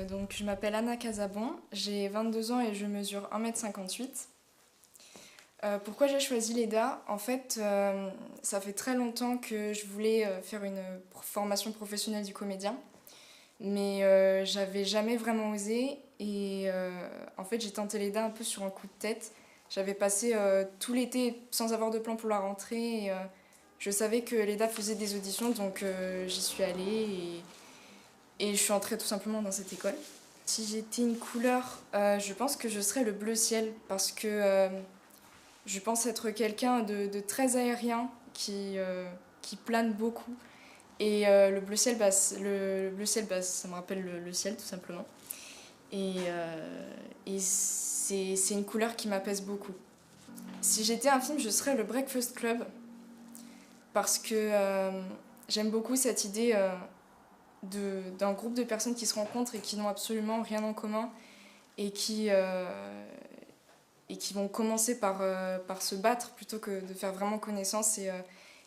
Donc je m'appelle Anna Casabon, j'ai 22 ans et je mesure 1,58 m. Pourquoi j'ai choisi l'EDA? En fait, ça fait très longtemps que je voulais faire une formation professionnelle du comédien, mais j'avais jamais vraiment osé et en fait j'ai tenté l'EDA un peu sur un coup de tête. J'avais passé tout l'été sans avoir de plan pour la rentrée et je savais que l'EDA faisait des auditions donc j'y suis allée et je suis entrée tout simplement dans cette école. Si j'étais une couleur, je pense que je serais le bleu ciel parce que je pense être quelqu'un de très aérien qui plane beaucoup. Et le bleu ciel, le bleu ciel ça me rappelle le ciel tout simplement. Et c'est une couleur qui m'apaise beaucoup. Si j'étais un film, je serais le Breakfast Club parce que j'aime beaucoup cette idée d'un groupe de personnes qui se rencontrent et qui n'ont absolument rien en commun et qui vont commencer par se battre plutôt que de faire vraiment connaissance. Et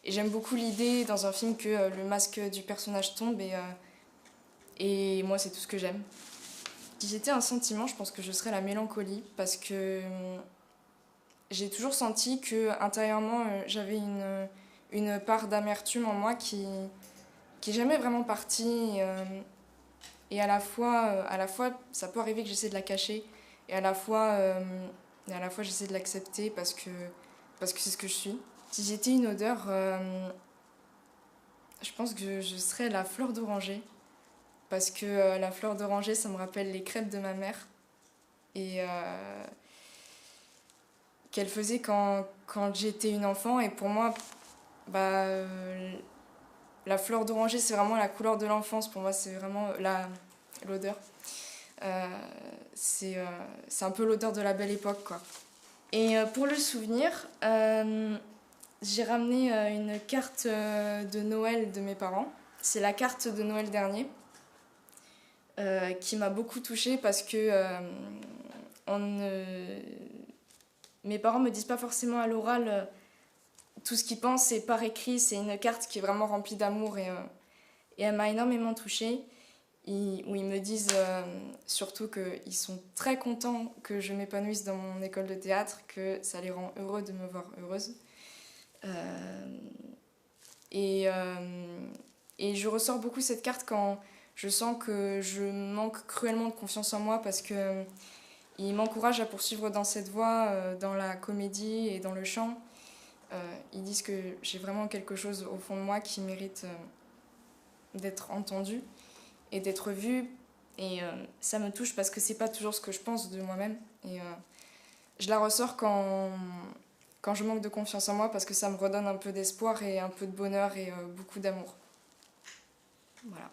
j'aime beaucoup l'idée dans un film que le masque du personnage tombe et moi c'est tout ce que j'aime. Si j'étais un sentiment, je pense que je serais la mélancolie parce que j'ai toujours senti que intérieurement j'avais une part d'amertume en moi qui est jamais vraiment partie. Et à la fois, ça peut arriver que j'essaie de la cacher et à la fois j'essaie de l'accepter parce que c'est ce que je suis. Si j'étais une odeur, je pense que je serais la fleur d'oranger parce que la fleur d'oranger, ça me rappelle les crêpes de ma mère et qu'elle faisait quand j'étais une enfant. Et pour moi, la fleur d'oranger, c'est vraiment la couleur de l'enfance. Pour moi, c'est vraiment l'odeur. C'est un peu l'odeur de la belle époque, quoi. Et pour le souvenir, j'ai ramené une carte de Noël de mes parents. C'est la carte de Noël dernier qui m'a beaucoup touchée parce que mes parents me disent pas forcément à l'oral tout ce qu'ils pensent, c'est par écrit. C'est une carte qui est vraiment remplie d'amour et elle m'a énormément touchée. Où ils me disent surtout qu'ils sont très contents que je m'épanouisse dans mon école de théâtre, que ça les rend heureux de me voir heureuse. Et je ressors beaucoup cette carte quand je sens que je manque cruellement de confiance en moi parce que ils m'encouragent à poursuivre dans cette voie, dans la comédie et dans le chant. Ils disent que j'ai vraiment quelque chose au fond de moi qui mérite d'être entendu et d'être vue. Et ça me touche parce que c'est pas toujours ce que je pense de moi-même. Et je la ressors quand je manque de confiance en moi parce que ça me redonne un peu d'espoir et un peu de bonheur et beaucoup d'amour. Voilà.